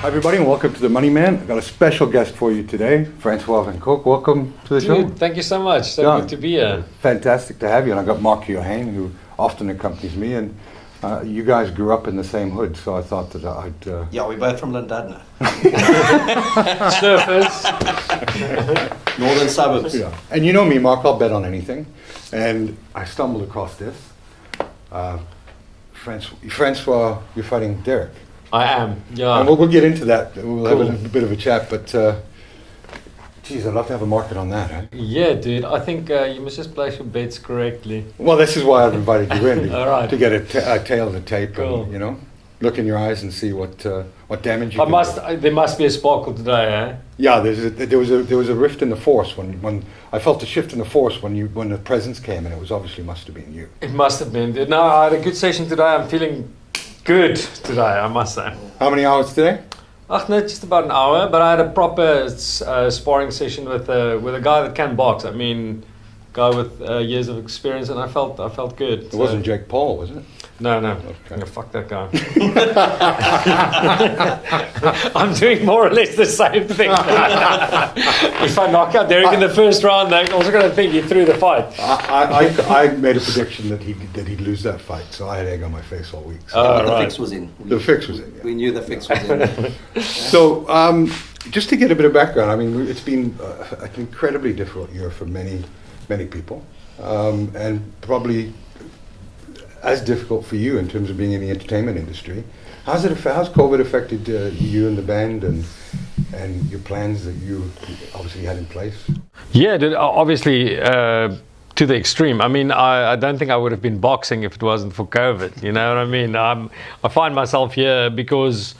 Hi everybody and welcome to The Money Man. I've got a special guest for you today, Francois van Coke. Welcome to the show. Dude, thank you so much. So good to be here. Fantastic to have you. And I've got Mark Keohane, who often accompanies me. And you guys grew up in the same hood, so I thought that I'd... Yeah, we're both from Llandudno. Surfers. Northern suburbs. Yeah. And you know me, Mark, I'll bet on anything. And I stumbled across this. Francois, you're fighting Derick. I am, yeah. And we'll get into that. We'll have a bit of a chat, but geez, I'd love to have a market on that, eh? Yeah, dude. I think you must just place your bets correctly. Well, this is why I've invited you in, All right. to get a tail of the tape, Cool. and, you know, look in your eyes and see what damage you can do. There must be a sparkle today, eh? Yeah, there was a rift in the force when I felt a shift in the force when the presence came, and it was obviously must have been you. It must have been, dude. No, I had a good session today. I'm feeling good today, I must say. How many hours today? No, just about an hour, but I had a proper sparring session with a guy that can box. I mean, guy with years of experience, and I felt good. It wasn't Jake Paul, was it? No. Okay. Yeah, fuck that guy. I'm doing more or less the same thing. If I knock out Derick in the first round, they're also going to think he threw the fight. I made a prediction that he'd lose that fight, so I had egg on my face all week. So. Yeah, but the fix was in. The fix was in. Yeah. We knew the fix was in. So, just to get a bit of background, I mean, it's been an incredibly difficult year for many people, and probably as difficult for you in terms of being in the entertainment industry. How's COVID affected you and the band and your plans that you obviously had in place? Yeah, obviously to the extreme. I mean, I don't think I would have been boxing if it wasn't for COVID. You know what I mean? I find myself here because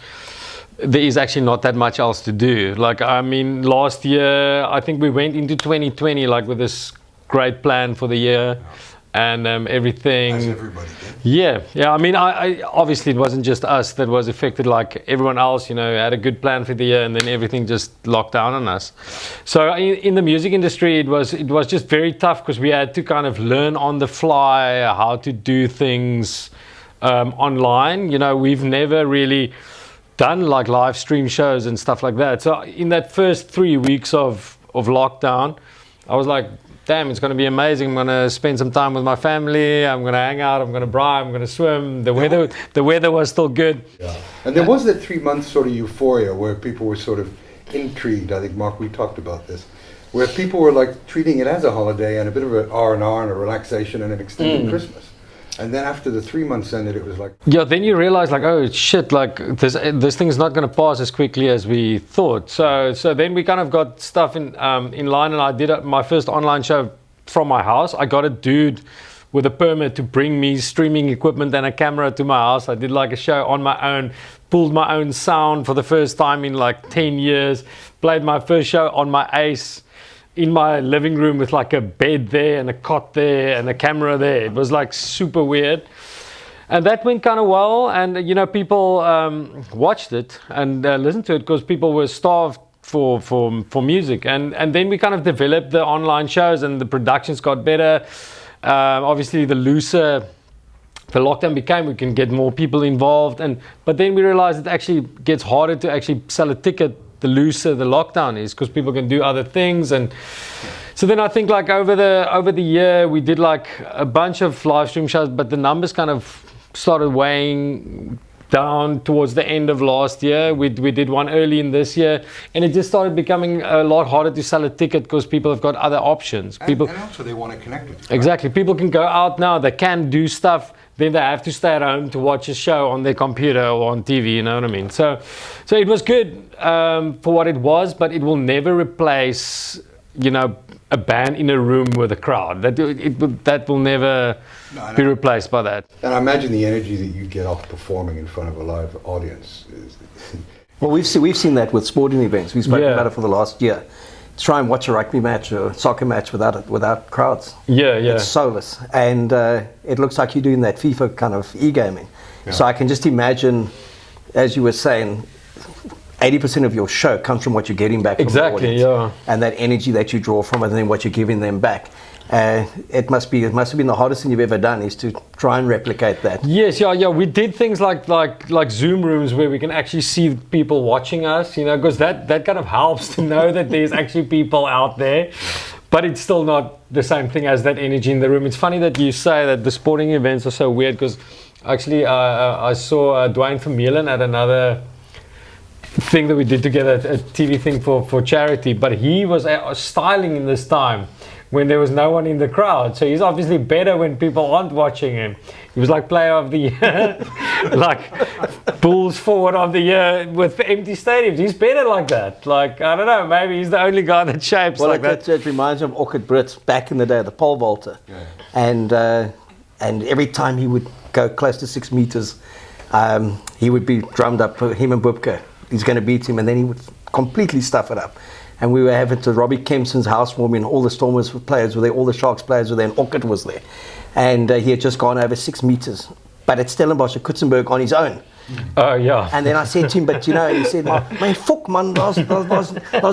there is actually not that much else to do. Like, I mean, last year, I think we went into 2020 like with this great plan for the year. And everything. As everybody did. Yeah. I mean, I obviously it wasn't just us that was affected. Like everyone else, you know, had a good plan for the year, and then everything just locked down on us. So in the music industry, it was just very tough because we had to kind of learn on the fly how to do things online. You know, we've never really done like live stream shows and stuff like that. So in that first 3 weeks of lockdown, I was like, damn, it's going to be amazing. I'm going to spend some time with my family. I'm going to hang out. I'm going to braai. I'm going to swim. The weather was still good. Yeah. And there was that 3 month sort of euphoria where people were sort of intrigued. I think, Mark, we talked about this, where people were like treating it as a holiday and a bit of an R&R and a relaxation and an extended Christmas. And then after the 3 months ended, it was like... Yeah, then you realize like, oh shit, like this thing's not going to pass as quickly as we thought. So then we kind of got stuff in line, and I did my first online show from my house. I got a dude with a permit to bring me streaming equipment and a camera to my house. I did like a show on my own, pulled my own sound for the first time in like 10 years, played my first show on my Ace, in my living room with like a bed there and a cot there and a camera there. It was like super weird. And that went kind of well. And, you know, people watched it and listened to it because people were starved for music. And then we kind of developed the online shows and the productions got better. Obviously, the looser the lockdown became, we can get more people involved. But then we realized it actually gets harder to actually sell a ticket the looser the lockdown is, because people can do other things. And so then I think like over the year we did like a bunch of live stream shows, but the numbers kind of started weighing down towards the end of last year. We did one early in this year, and it just started becoming a lot harder to sell a ticket because people have got other options. And also they want to connect with you. Exactly. People can go out now, they can do stuff, then they have to stay at home to watch a show on their computer or on TV, you know what I mean? So it was good for what it was, but it will never replace, you know, a band in a room with a crowd. That will never be replaced by that. And I imagine the energy that you get off performing in front of a live audience is... Well, we've seen that with sporting events. We've spoken about it for the last year. Try and watch a rugby match or a soccer match without crowds. Yeah. It's soulless. And it looks like you're doing that FIFA kind of e-gaming. Yeah. So I can just imagine, as you were saying, 80% of your show comes from what you're getting back from the audience. Yeah. And that energy that you draw from it, and then what you're giving them back. It must have been the hardest thing you've ever done, is to try and replicate that. Yes, yeah. We did things like Zoom rooms where we can actually see people watching us, you know, because that kind of helps to know that there's actually people out there. But it's still not the same thing as that energy in the room. It's funny that you say that the sporting events are so weird, because actually I saw Dwayne Vermeulen at another thing that we did together, a TV thing for charity, but he was styling in this time when there was no one in the crowd. So he's obviously better when people aren't watching him. He was like player of the year, like Bulls forward of the year with empty stadiums. He's better like that. Like, I don't know, maybe he's the only guy that shapes like that. That reminds me of Orchid Brits back in the day, the pole vaulter. Yeah. And every time he would go close to 6 meters, he would be drummed up for him and Bubka. He's going to beat him, and then he would completely stuff it up. And we were having to Robbie Kempson's housewarming, all the Stormers players were there, all the Sharks players were there, and Orchid was there. And he had just gone over 6 meters, but at Stellenbosch, at Kutsenberg on his own. Oh, yeah. And then I said to him, but you know, he said, my fuck man, daar's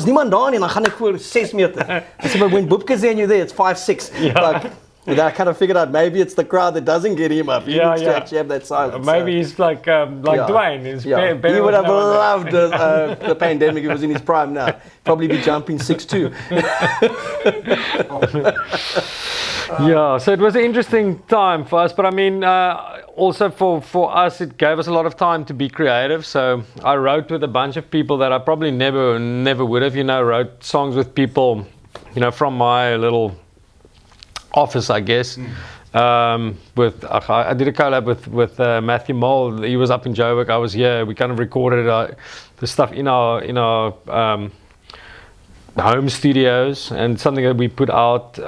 niemand daar nie, dan gaan ek voor 6 meter. I said, but when Bubka's there and you're there, it's 5'6". Yeah. Like, and then I kind of figured out maybe it's the crowd that doesn't get him up. He needs to actually have that silence. Maybe he's like Dwayne. He's he would have loved the pandemic if it was in his prime now. Probably be jumping 6'2". Yeah, so it was an interesting time for us, but I mean, also for us, it gave us a lot of time to be creative. So I wrote with a bunch of people that I probably never would have, you know, wrote songs with people, you know, from my little office, I guess. I did a collab with Matthew Mole. He was up in Joburg, I was here. We kind of recorded the stuff in our home studios, and something that we put out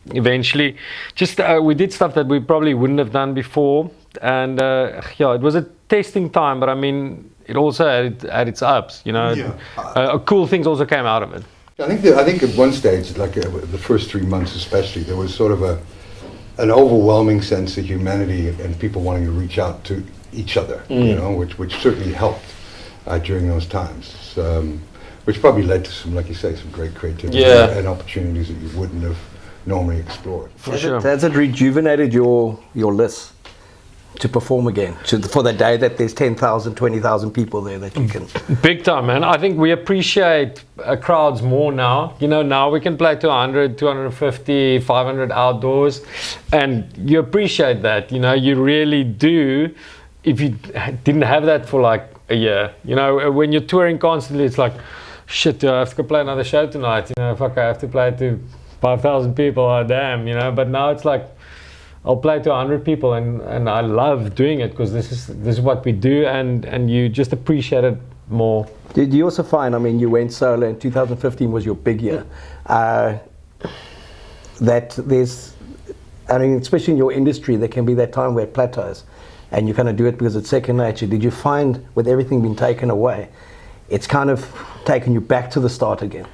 eventually. Just we did stuff that we probably wouldn't have done before, and it was a testing time, but I mean, it also had its ups, you know. Cool things also came out of it. I think at one stage, like the first 3 months especially, there was sort of an overwhelming sense of humanity and people wanting to reach out to each other, you know, which certainly helped during those times. Which probably led to some, like you say, some great creativity and opportunities that you wouldn't have normally explored. For sure. Has it rejuvenated your list to perform again, for the day that there's 10,000, 20,000 people there that you can? Big time, man. I think we appreciate crowds more now. You know, now we can play to 100, 250, 500 outdoors, and you appreciate that. You know, you really do. If you didn't have that for like a year, you know, when you're touring constantly, it's like, shit, I have to go play another show tonight. You know, fuck, I have to play to 5,000 people. Oh, damn, you know. But now it's like, I'll play to 100 people, and I love doing it because this is what we do, and you just appreciate it more. Did you also find, I mean, you went solo in 2015 was your big year, that there's, I mean, especially in your industry, there can be that time where it plateaus, and you kind of do it because it's second nature. Did you find, with everything being taken away, it's kind of taken you back to the start again?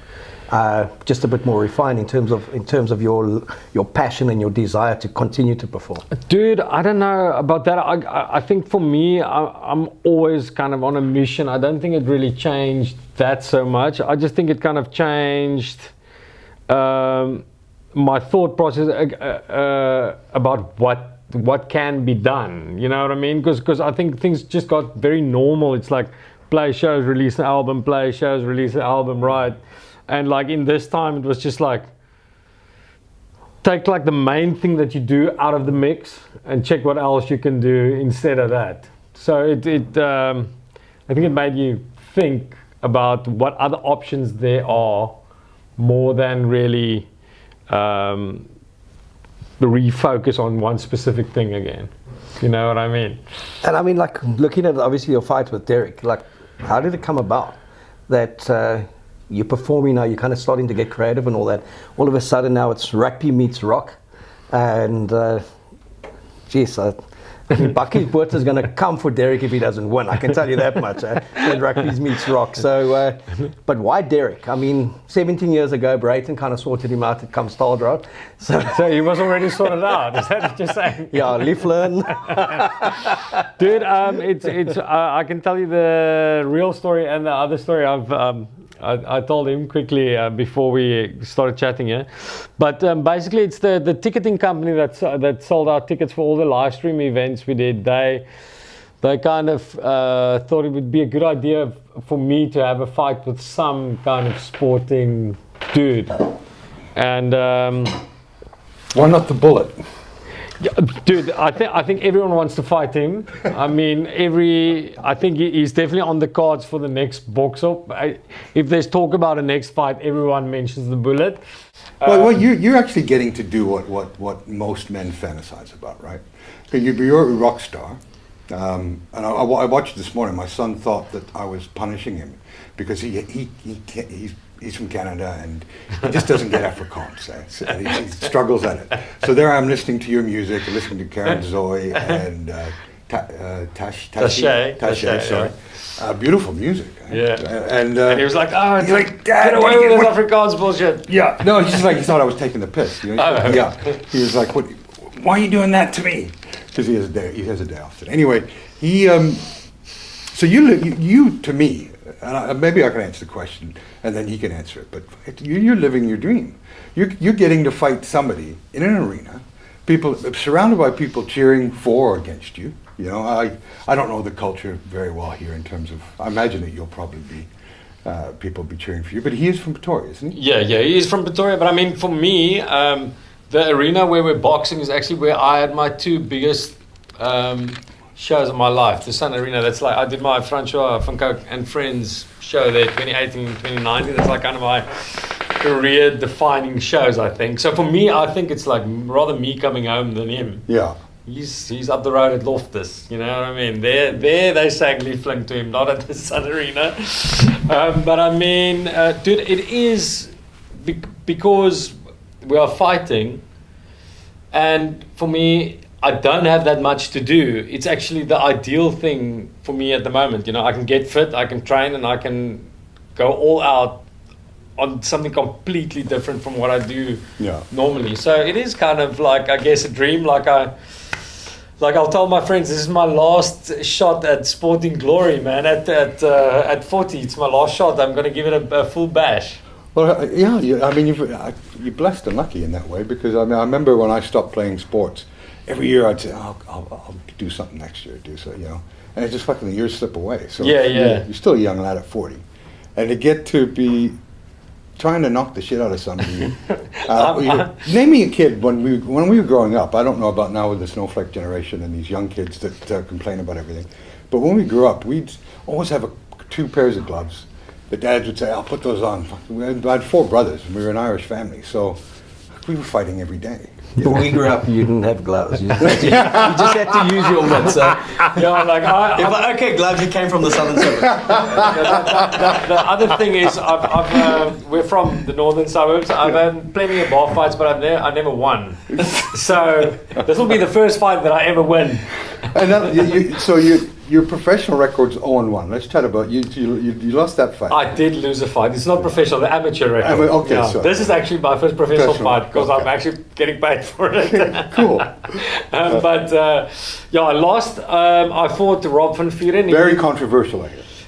Just a bit more refined in terms of your passion and your desire to continue to perform. Dude, I don't know about that. I think for me, I'm always kind of on a mission. I don't think it really changed that so much. I just think it kind of changed my thought process about what can be done. You know what I mean? Because I think things just got very normal. It's like play shows, release an album, play shows, release an album, right? And like in this time, it was just like, take like the main thing that you do out of the mix and check what else you can do instead of that. So I think it made you think about what other options there are more than really refocus on one specific thing again. You know what I mean? And I mean, like looking at obviously your fight with Derick, like how did it come about that you're performing now, you're kind of starting to get creative and all that. All of a sudden now it's rugby meets rock. And geez, I mean, Bucky's Boot is going to come for Derick if he doesn't win. I can tell you that much. When rugby meets rock. So, but why Derick? I mean, 17 years ago, Brayton kind of sorted him out at Kamstad, right? So he was already sorted out. Is that what you're saying? Yeah, Lieflin. Dude, it's I can tell you the real story and the other story. I told him quickly before we started chatting here. But basically, it's the ticketing company that sold our tickets for all the live stream events we did. They kind of thought it would be a good idea for me to have a fight with some kind of sporting dude. And why not the Bullet? yeah, dude, I think everyone wants to fight him. I mean, I think he's definitely on the cards for the next box-up. If there's talk about a next fight, everyone mentions the Bullet. Well, you're actually getting to do what most men fantasize about, right? You're a rock star. And I watched this morning. My son thought that I was punishing him because he's from Canada and he just doesn't get Afrikaans. He struggles at it. So there I'm listening to your music, listening to Karen Zoe and Tashay, sorry. Beautiful music. Yeah. And he was like, "Oh, he's like, Dad, get away with this Afrikaans bullshit." Yeah. No, he's just like, he thought I was taking the piss. You know? Oh. Yeah. He was like, why are you doing that to me? Because he has a day off today. Anyway, so you to me, and maybe I can answer the question and then he can answer it, but you're living your dream. You're getting to fight somebody in an arena, people surrounded by people cheering for or against you. You know, I don't know the culture very well here in terms of, I imagine that you'll probably be, people be cheering for you, but he is from Pretoria, isn't he? Yeah, he is from Pretoria, but I mean, for me, the arena where we're boxing is actually where I had my two biggest shows of my life. The Sun Arena, that's like, I did my Francois van Coke and Friends show there 2018, 2019. That's like kind of my career-defining shows, I think. So for me, I think it's like rather me coming home than him. Yeah. He's up the road at Loftus, you know what I mean? There they sang Lee Fling to him, not at the Sun Arena. But I mean, dude, it is because we are fighting, and for me, I don't have that much to do. It's actually the ideal thing for me at the moment. You know, I can get fit, I can train, and I can go all out on something completely different from what I do normally. So it is kind of like, I guess, a dream. Like I'll tell my friends, this is my last shot at sporting glory, man. At 40, it's my last shot. I'm going to give it a full bash. Well, yeah. I mean, you're blessed and lucky in that way, because I mean, I remember when I stopped playing sports, every year I'd say, I'll do something next year, you know, and it's just fucking the years slip away. So you're still a young lad at 40, and to get to be trying to knock the shit out of somebody. Name me a kid when we were growing up. I don't know about now with the snowflake generation and these young kids that complain about everything, but when we grew up, we'd always have 2 pairs of gloves. The dads would say, "I'll put those on." I had 4 brothers, and we were an Irish family, so we were fighting every day. When we grew up, you didn't have gloves. You just had to use your mitts. Yeah, like okay, gloves. You came from the southern suburbs. The other thing is, we're from the northern suburbs. I've had plenty of bar fights, but I never won. So this will be the first fight that I ever win. And then, your professional record's 0-1. Let's chat about you lost that fight. I did lose a fight. It's not professional, the amateur record. Okay, yeah. so This is actually my first professional fight because I'm actually getting paid for it. Cool. But I lost. I fought Rob van Vuren. Very controversial, I guess.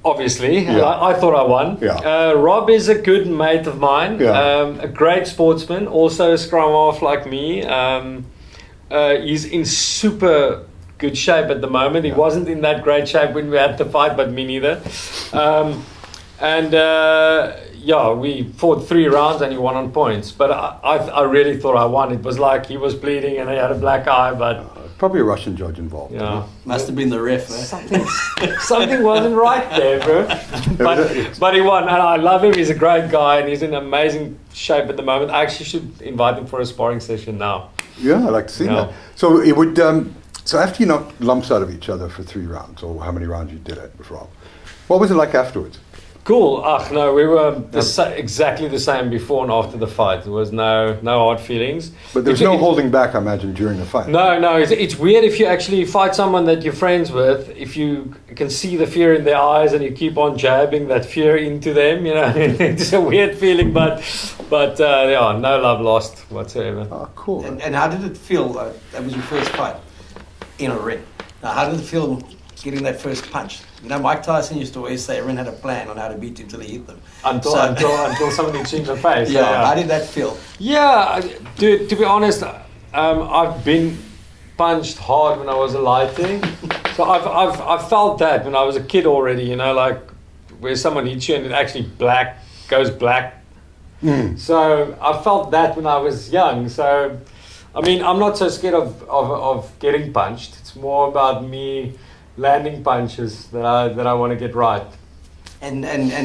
Obviously, Yeah. I thought I won. Yeah. Rob is a good mate of mine. Yeah. A great sportsman, also a scrum half like me. He's in super good shape at the moment. He wasn't in that great shape when we had the fight, but me neither. We fought 3 rounds and he won on points. But I really thought I won. It was like he was bleeding and he had a black eye, but probably a Russian judge involved. Yeah, must have been the ref. Eh? something wasn't right there, bro. But he won, and I love him. He's a great guy, and he's in amazing shape at the moment. I actually should invite him for a sparring session now. Yeah, I'd like to see that. So it would. So after you knocked lumps out of each other for 3 rounds, or how many rounds you did it with Rob, what was it like afterwards? Cool. No, we were exactly the same before and after the fight. There was no hard feelings. But there's no holding back, I imagine, during the fight. No. It's weird if you actually fight someone that you're friends with, if you can see the fear in their eyes and you keep on jabbing that fear into them, you know. It's a weird feeling, but no love lost whatsoever. Oh, cool. And how did it feel? That was your first fight in a ring. Now, how did it feel getting that first punch. You know, Mike Tyson used to always say everyone had a plan on how to beat him till he hit them. Until somebody changed the face. Yeah, how did that feel? Yeah, dude, to be honest, I've been punched hard when I was a lighting. So I've felt that when I was a kid already, you know, like where someone hits you and it actually goes black. So I felt that when I was young. So, I mean, I'm not so scared of getting punched. It's more about me landing punches that I want to get right. And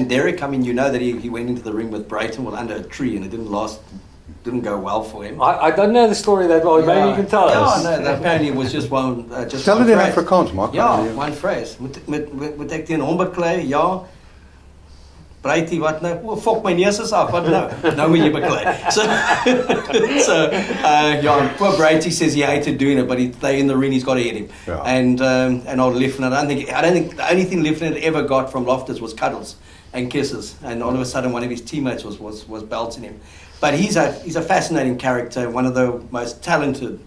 Derick, I mean, you know that he went into the ring with Brayton under a tree and it didn't go well for him. I don't know the story that well. Maybe you can tell us. Yeah, no, apparently it was just one. Tell it in Afrikaans, Mark. Ja, one phrase. Moet ek teen hom beklei? Ja. Braytie, wat nou? Oh, fuck, my neus is af. Wat nou? Nou moet jy beklei. Yeah, poor Braytie says he hated doing it, but they in the ring, he's got to hit him. Yeah. And old Liffner, I don't think the only thing Liffner ever got from Loftus was cuddles and kisses, and all of a sudden one of his teammates was belting him. But he's a fascinating character, one of the most talented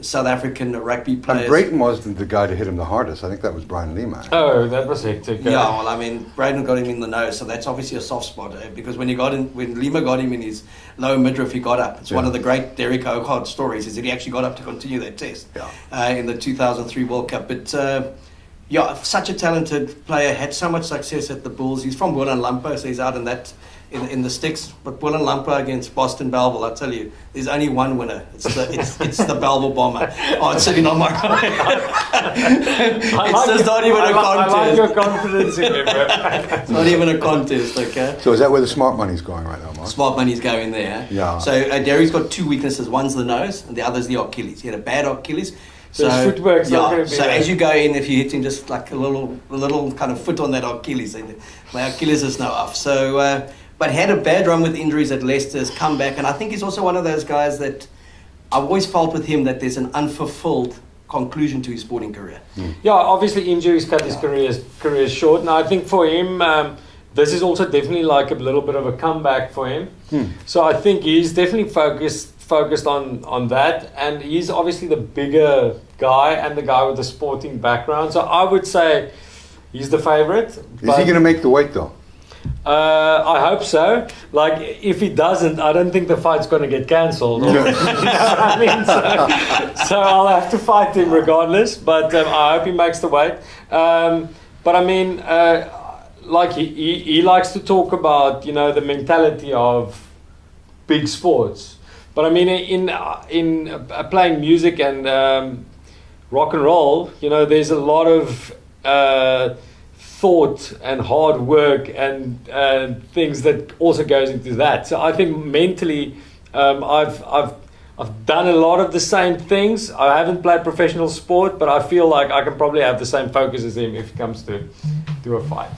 South African rugby players. And Brayton wasn't the guy to hit him the hardest. I think that was Brian Lima. Oh, that was hectic. Yeah, well, I mean, Brayton got him in the nose, so that's obviously a soft spot. Because when Lima got him in his lower midriff, he got up. It's one of the great Derick Hougaard stories, is that he actually got up to continue that test in the 2003 World Cup. But yeah, such a talented player, had so much success at the Bulls. He's from Lampo, so he's out in that. In the sticks, but Lampo against Boston Belleville, I tell you, there's only one winner. It's the Belleville Bomber. Oh, it's sitting on my right. It's not even a contest. I like your confidence in him, bro. It's not even a contest, okay? So is that where the smart money's going right now, Mark? Smart money's going there. Yeah. So Derry's got two weaknesses. One's the nose, and the other's the Achilles. He had a bad Achilles. So his footwork's not going to be so there. as you go in, if you hit him just like a little kind of foot on that Achilles, my Achilles is now off. So. But had a bad run with injuries at Leicester, has come back, and I think he's also one of those guys that I've always felt with him that there's an unfulfilled conclusion to his sporting career. Yeah, obviously injuries cut his career short, and I think for him, this is also definitely like a little bit of a comeback for him. So I think he's definitely focused on that, and he's obviously the bigger guy and the guy with the sporting background. So I would say he's the favourite. Is he going to make the weight though? I hope so. Like, if he doesn't, I don't think the fight's going to get cancelled. I mean, so I'll have to fight him regardless. But I hope he makes the weight. But I mean, like he likes to talk about, you know, the mentality of big sports. But I mean, in playing music and rock and roll, you know, there's a lot of thought and hard work and things that also goes into that. So I think mentally, I've done a lot of the same things. I haven't played professional sport, but I feel like I can probably have the same focus as him if it comes to a fight.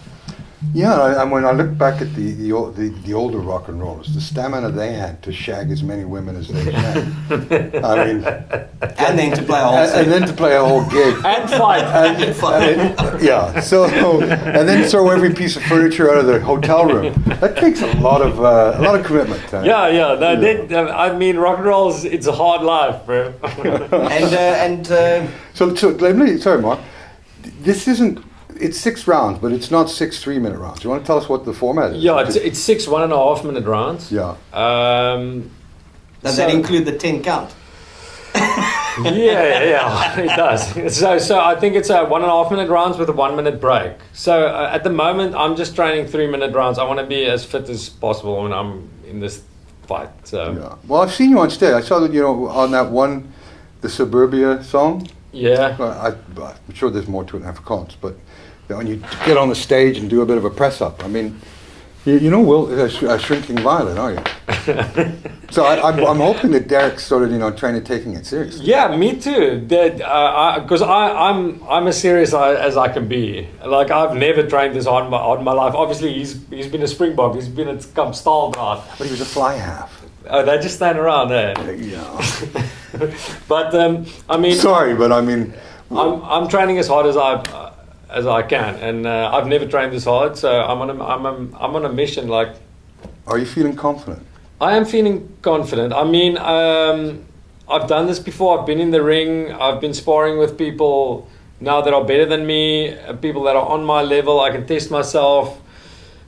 Yeah, and when I look back at the older rock and rollers, the stamina they had to shag as many women as they can. I mean, and then to play a whole gig and fight. Yeah. So and then throw every piece of furniture out of the hotel room. That takes a lot of commitment. Yeah. No, I mean, rock and roll it's a hard life, bro. So let me sorry, Mark. This isn't. It's 6 rounds, but it's not 6 3-minute rounds. You want to tell us what the format is? Yeah, it's 6 1.5-minute rounds. Yeah. Does that include the 10 count? Yeah, it does. So I think it's a 1.5-minute rounds with a 1-minute break. So at the moment, I'm just training 3-minute rounds. I want to be as fit as possible when I'm in this fight. So. Yeah. Well, I've seen you on stage. I saw that, you know, on that one, the Suburbia song. Yeah. I'm sure there's more to it in Afrikaans, but when you get on the stage and do a bit of a press up, I mean, you know, Will, a shrinking violet, are you? So I'm hoping that Derick started, you know, taking it seriously. Yeah, me too. Because I'm as serious as I can be. Like, I've never trained this hard in my life. Obviously, he's been a Springbok. He's been a Stalbraat. But he was a fly half. Oh, they just stand around there. Yeah. But I mean. Sorry, but I mean. I'm training as hard as I can, and I've never trained this hard, so I'm on a mission. Like, are you feeling confident? I am feeling confident. I mean, I've done this before. I've been in the ring. I've been sparring with people now that are better than me, people that are on my level. I can test myself.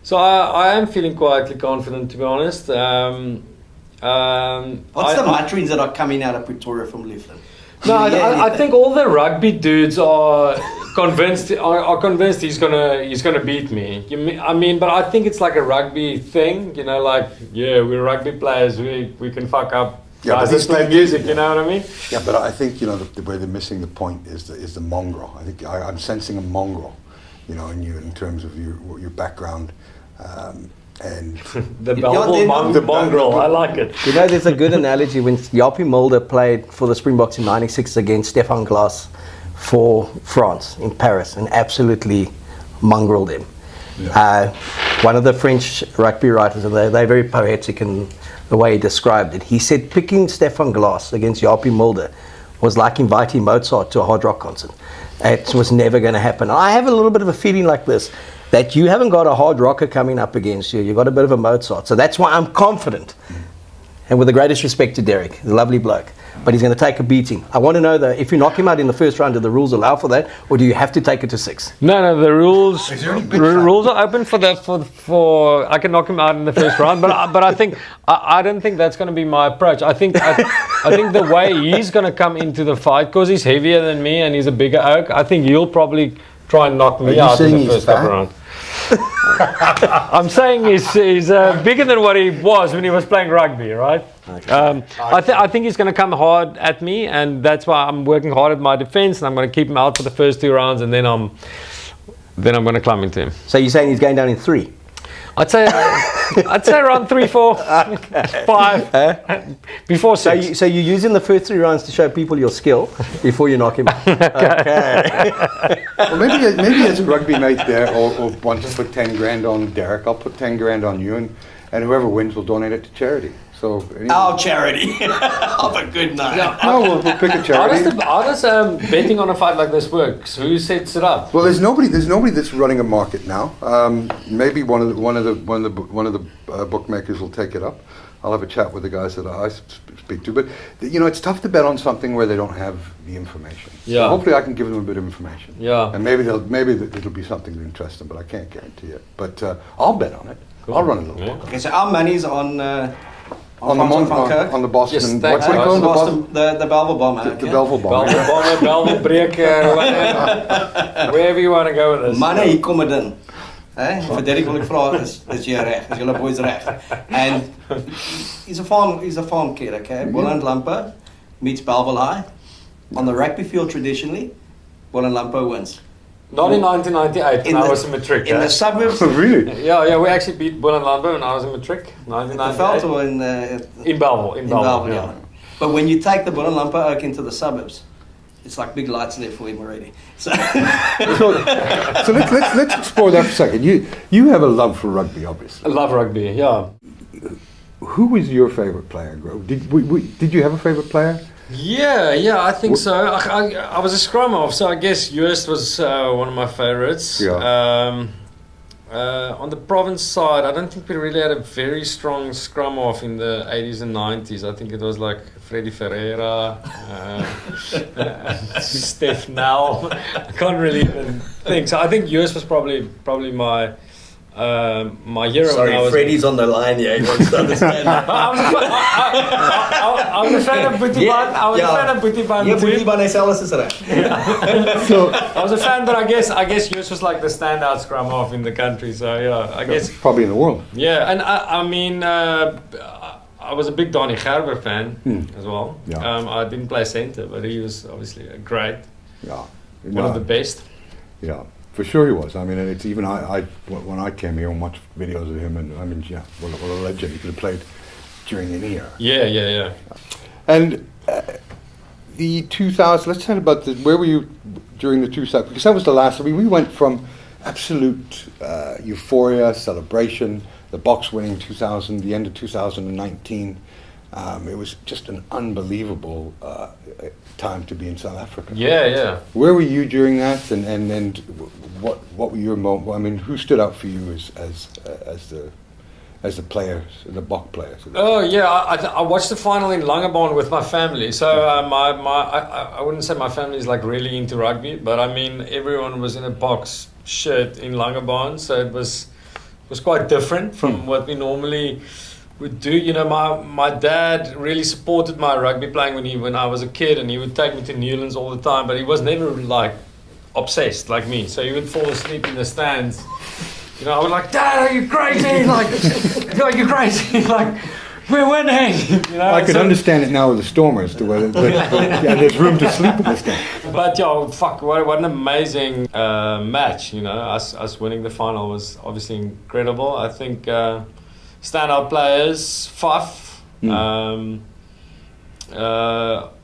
So I am feeling quietly confident, to be honest. What's the matrins that are coming out of Pretoria from Liefland? No, I think all the rugby dudes are convinced he's gonna beat me. I mean, but I think it's like a rugby thing, you know, like we're rugby players, we can fuck up. Yeah, but this play music, you know what I mean? Yeah, but I think the way they're missing the point is the mongrel. I think I'm sensing a mongrel, you know, in you in terms of your background. And the mongrel, I like it. You know, there's a good analogy when Japie Mulder played for the Springboks in '96 against Stefan Glass for France in Paris and absolutely mongreled him. Yeah. One of the French rugby writers, and they're very poetic in the way he described it. He said picking Stefan Glass against Japie Mulder was like inviting Mozart to a hard rock concert. It was never going to happen. I have a little bit of a feeling like this, that you haven't got a hard rocker coming up against you. You've got a bit of a Mozart. So that's why I'm confident. And with the greatest respect to Derick, he's a lovely bloke, but he's going to take a beating. I want to know that if you knock him out in the first round, do the rules allow for that, or do you have to take it to 6? No, the rules rules are open for I can knock him out in the first round, but I think I don't think that's going to be my approach. I think the way he's going to come into the fight, because he's heavier than me and he's a bigger oak, I think he'll probably try and knock me out in the first couple rounds. I'm saying he's bigger than what he was when he was playing rugby, right? Okay. I think he's going to come hard at me, and that's why I'm working hard at my defense, and I'm going to keep him out for the first 2 rounds, and then I'm going to climb into him. So you're saying he's going down in 3? I'd say around 3, 4, 5, before 6. So you're using the first 3 rounds to show people your skill before you knock him out. Okay. Well, maybe as a rugby mate there, or wants to put 10 grand on Derick, I'll put 10 grand on you, and whoever wins will donate it to charity. So charity! Have a good night. Yeah. No, we'll pick a charity. How does betting on a fight like this works? Who sets it up? Well, there's nobody that's running a market now. Maybe one of the bookmakers will take it up. I'll have a chat with the guys that I speak to. But you know, it's tough to bet on something where they don't have the information. Yeah. So hopefully, I can give them a bit of information. Yeah. And maybe it'll be something to interest them, but I can't guarantee it. But I'll bet on it. Cool. I'll run a little. Yeah. Okay, so our money's on Francois van Coke. On the Boston. Yes, What's it called? The Belleville bomber. The Belleville bomber. Belleville breaker, wherever you want to go with this. Manne, hier kom dit in. Vir Derick wil ek vra, is jy reg? Is julle boys reg? And he's a farm kid, okay? Boland Lampo meets Belleville High. On the rugby field traditionally, Boland Lampo wins. Not in 1998 when I was in matric. In the suburbs? Really? Yeah, we actually beat Boland Lampo when I was in matric. 1998. Or in Belleville. In Belleville, yeah. But when you take the Boland Lampo oak into the suburbs, it's like big lights there for him already. So let's explore that for a second. You have a love for rugby, obviously. I love rugby, yeah. Who was your favourite player, Grove? Did you have a favourite player? Yeah, I think so. I was a scrum half, so I guess Joost was one of my favourites. Yeah. On the province side, I don't think we really had a very strong scrum half in the 80s and 90s. I think it was like Freddie Ferreira, Steph Nell. I can't really even think. So I think Joost was probably my hero. Sorry, Freddie's on the line here. He wants to understand. I was a fan of Boutiban. I was a fan of Boutiban too. Boutiban is alles is reg. So I was a fan, but I guess Joost was like the standout scrum half in the country. So yeah, I guess probably in the world. Yeah, and I mean, I was a big Donnie Gerber fan as well. Yeah. I didn't play centre, but he was obviously a great. Yeah. One of the best. Yeah. For sure he was. I mean, and it's even I when I came here and watched videos of him, and I mean, yeah, what a legend. He could have played during any era. Yeah. And the 2000. Let's chat about where were you during the 2000? Because that was the last. I mean, we went from absolute euphoria, celebration, the Boks winning 2000, the end of 2019. It was just an unbelievable time to be in South Africa. Yeah. Where were you during that, and what were your moments? I mean, who stood out for you as as the players, the Bok players? Oh yeah, I watched the final in Langebaan with my family. So I wouldn't say my family is like really into rugby, but I mean everyone was in a box shirt in Langebaan, so it was quite different from what we normally would do. You know, my dad really supported my rugby playing when I was a kid, and he would take me to Newlands all the time, but he was never like obsessed like me. So he would fall asleep in the stands. You know, I was like, Dad, are you crazy? Like, are you crazy? Like, we're winning. You know, I could understand it now with the Stormers, but yeah, there's room to sleep in this game. But yo, fuck, what an amazing match. You know, us winning the final was obviously incredible. I think standout players, Faf,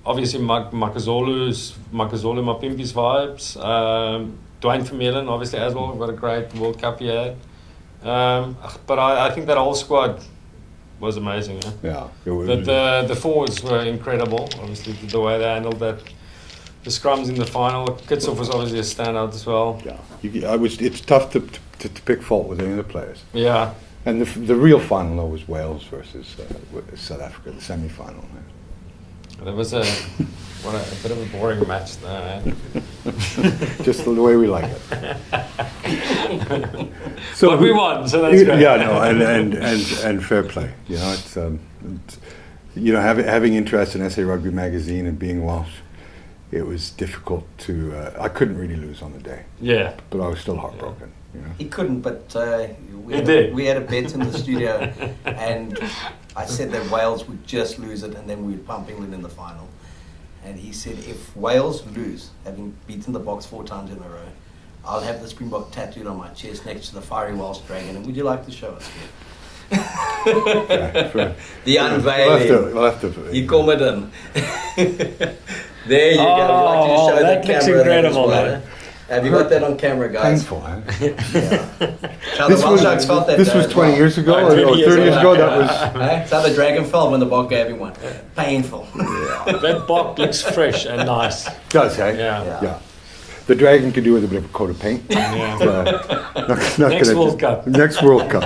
obviously Makazolu Mapimpi's vibes. Dwayne Vermeulen, obviously, as well. We've got a great World Cup here. But I think that whole squad was amazing. Yeah. The forwards were incredible. Obviously, the way they handled that. The scrums in the final. Kitshoff was obviously a standout as well. Yeah. It's tough to pick fault with any of the players. Yeah. And the real final, though, was Wales versus South Africa, the semi-final. That was a bit of a boring match there. Just the way we like it. So but we won, so that's great. Yeah, no, and fair play. You know, it's you know, having interest in SA Rugby magazine and being Welsh, it was difficult to. I couldn't really lose on the day. Yeah, but I was still heartbroken. You know? He couldn't, but we had a bet in the studio, and I said that Wales would just lose it, and then we would pump England in the final. And he said, if Wales lose, having beaten the Boks 4 times in a row, I'll have the Springbok tattooed on my chest next to the fiery Welsh dragon. And would you like to show us? Yeah, the unveiling. We'll have to. You come with them. There you go. Would you like to show that the looks camera? incredible, man. Have you got that on camera, guys? Painful, huh? Yeah. How the Welsh Sharks felt that This day was as 20 well. years ago, Like or 20 30 years ago. That was. That's how the dragon felt when the Bok gave him one. Painful. That Bok looks fresh and nice. Does, hey? Yeah. The dragon could do with a bit of a coat of paint. Yeah. Next World Cup. Next World Cup.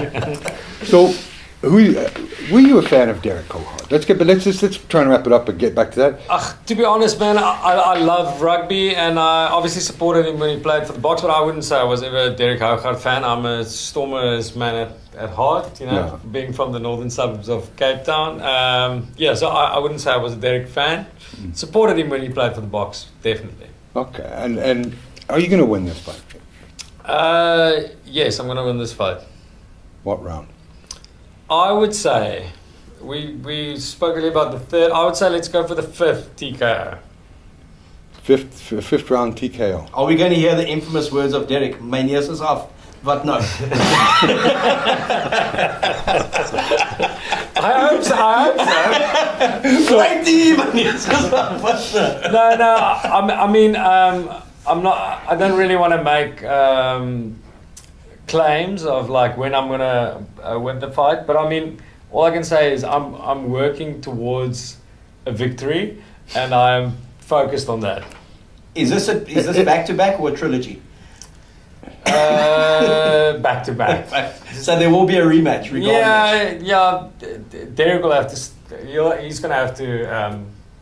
So, were you a fan of Derick Hougaard? Let's try and wrap it up and get back to that. To be honest, man, I love rugby, and I obviously supported him when he played for the Boks, but I wouldn't say I was ever a Derick Hougaard fan. I'm a Stormers man at heart, you know, being from the northern suburbs of Cape Town. So I wouldn't say I was a Derick fan. Supported him when he played for the Boks, definitely. Okay, and are you going to win this fight? Yes, I'm going to win this fight. What round? I would say, we spoke earlier about the third. I would say let's go for the 5th TKO. Fifth round TKO. Are we going to hear the infamous words of Derick? Mijn neus is af. But no. I hope so. I'm not. I don't really want to make claims of like when I'm gonna win the fight, but I mean, all I can say is I'm working towards a victory, and I'm focused on that. Is this back to back or a trilogy? Back to back. So there will be a rematch regardless. Yeah. Derick will have to. He's gonna have to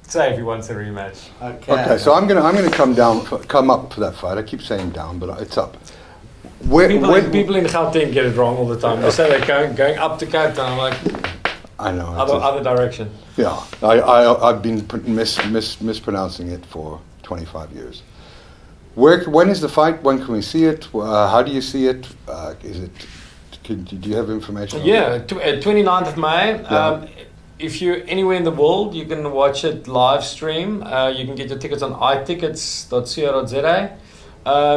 say if he wants a rematch. Okay. So I'm gonna come up for that fight. I keep saying down, but it's up. People in Gauteng get it wrong all the time. They say they're going up to Cape Town. I'm like, I know. Other direction. Yeah, I've been mispronouncing it for 25 years. When is the fight? When can we see it? How do you see it? Do you have information? Yeah, 29th of May. Yeah. If you're anywhere in the world, you can watch it live stream. You can get your tickets on itickets.co.za.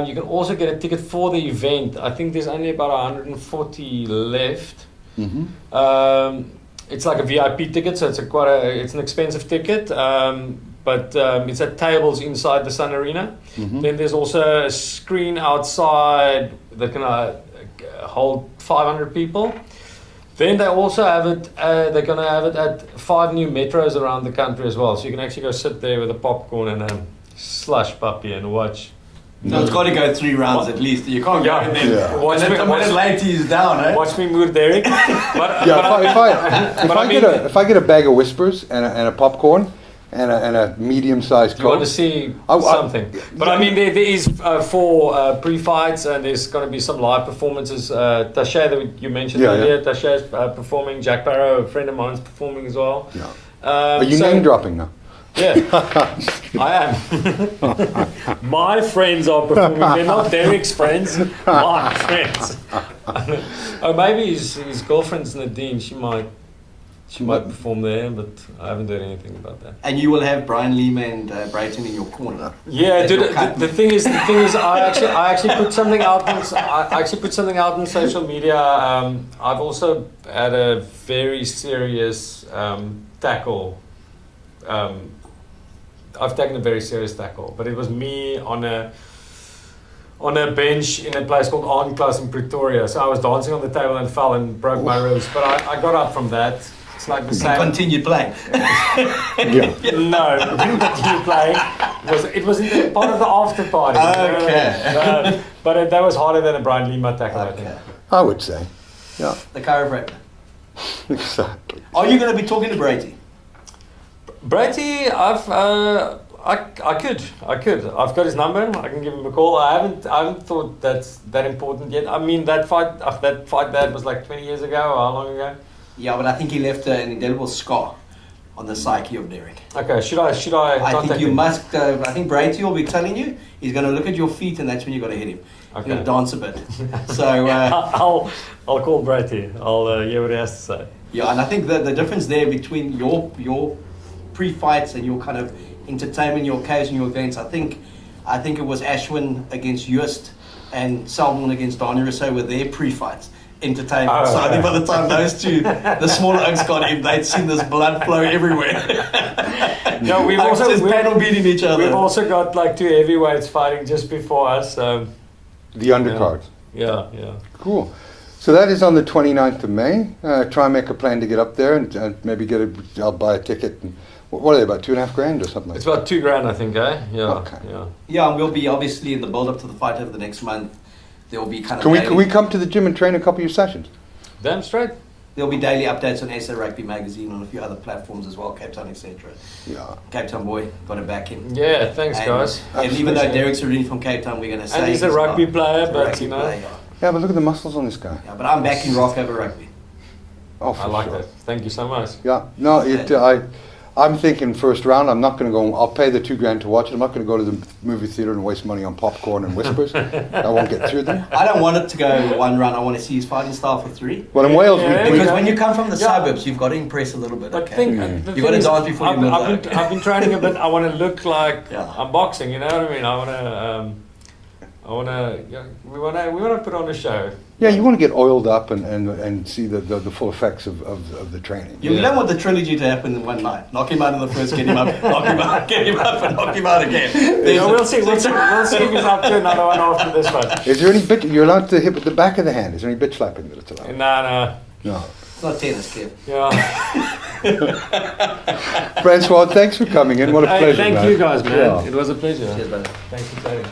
You can also get a ticket for the event. I think there's only about 140 left. Mm-hmm. It's like a VIP ticket, so it's an expensive ticket. But it's at tables inside the Sun Arena. Mm-hmm. Then there's also a screen outside that can hold 500 people. Then they also have it. They're going to have it at 5 new metros around the country as well. So you can actually go sit there with a popcorn and a slush puppy and watch No, it's got to go 3 rounds at least. You can't go in there. Yeah. Watch And me, then a minute later he's down, eh? watch me move, Derek. But, Yeah, if I get a bag of Whispers and a popcorn and a medium-sized you want Coke, to see I- something. But I mean, there is 4 pre-fights, and there's going to be some live performances. Tasha, that you mentioned Yeah, earlier, Tasha's performing. Jack Barrow, a friend of mine, is performing as well. Yeah. Are you so- name dropping now? Yeah, I am. My friends are performing. They're not Derek's friends. My friends. Oh, maybe his girlfriend's Nadine. She might perform there, but I haven't heard anything about that. And you will have Brian Lima and Brayton in your corner. Yeah, That's dude. your cut. The thing is, I actually put something out. I actually put something out on social media. I've also had a very serious tackle. I've taken a very serious tackle, but it was me on a bench in a place called Arnclass in Pretoria. So I was dancing on the table and fell and broke my ribs. But I got up from that. It's like the And same. continued playing. Yeah. No, I didn't continue playing. It was part of the after party. Okay. But that was harder than a Brian Lima tackle, I think. Okay. I would say. Yeah, The chiropractor. exactly. Are you going to be talking to Brady? Brady, I could. I've got his number. I can give him a call. I haven't thought that's that important yet. I mean, that fight that was like 20 years ago. Or how long ago? Yeah, but I think he left an indelible scar on the psyche of Derick. Okay, should I I contact think you him? must. I think Brady will be telling you. He's going to look at your feet, and that's when you got to hit him. Okay. You're going to dance a bit. So I'll call Brady. I'll hear what he has to say. yeah, and I think the difference there between your pre-fights and your kind of entertainment, your occasional events, I think it was Ashwin against Joost and Salmon against Donnie Rousseau were their pre-fights. Entertainment. Oh, so I think okay. by the time those two, the smaller oaks got him, they'd seen this blood flow everywhere. No, we've Like also just panel beating each other. We've also got like 2 heavyweights fighting just before us. So The undercards. yeah. Cool. So that is on the 29th of May. Try and make a plan to get up there and maybe I'll buy a ticket. And, what are they, about $2,500 or something like It's that? about $2,000, I think, eh? Yeah. Okay. Yeah. Yeah, and we'll be obviously in the build-up to the fight over the next month. There will be kind of Can we come to the gym and train a couple of your sessions? Damn straight. There'll be daily updates on SA Rugby Magazine on a few other platforms as well, Cape Town, etc. Yeah. Cape Town boy, got to back him. Yeah, thanks, And- guys. And even though Absolutely. Derek's originally from Cape Town, we're going to say And he's a rugby player, he's a but rugby you know. player, yeah. Yeah, but look at the muscles on this guy. Yeah, but I'm backing rock over rugby. Oh, for I like sure. that. Thank you so much. Yeah. No, I'm thinking first round. I'm not going to go. I'll pay the $2,000 to watch it. I'm not going to go to the movie theater and waste money on popcorn and Whispers. I won't get through them. I don't want it to go 1 round. I want to see his fighting style for 3. Well, in Wales, Yeah, we Because when you come from the Yeah. suburbs, you've got to impress a little bit. But Okay? think, Mm. the You thing gotta is, dance before you move out. I've been training a bit. I want to look like Yeah. I'm boxing. You know what I mean? We want to put on a show. Yeah, you want to get oiled up and see the full effects of the training. You Yeah. don't want the trilogy to happen in one night. Knock him out in the first, get him up, knock him out, get him up, and knock him out again. Yeah, we'll see. We'll see if he's up to another one after this one. Is there any bit you're allowed to hit with the back of the hand? Is there any bit slapping that it's allowed? No. No. It's not tennis, Kev. Yeah. Francois, thanks for coming in. What a Hey, pleasure, thank man. you guys, man. Yeah. It was a pleasure. Cheers, brother. Thanks for playing.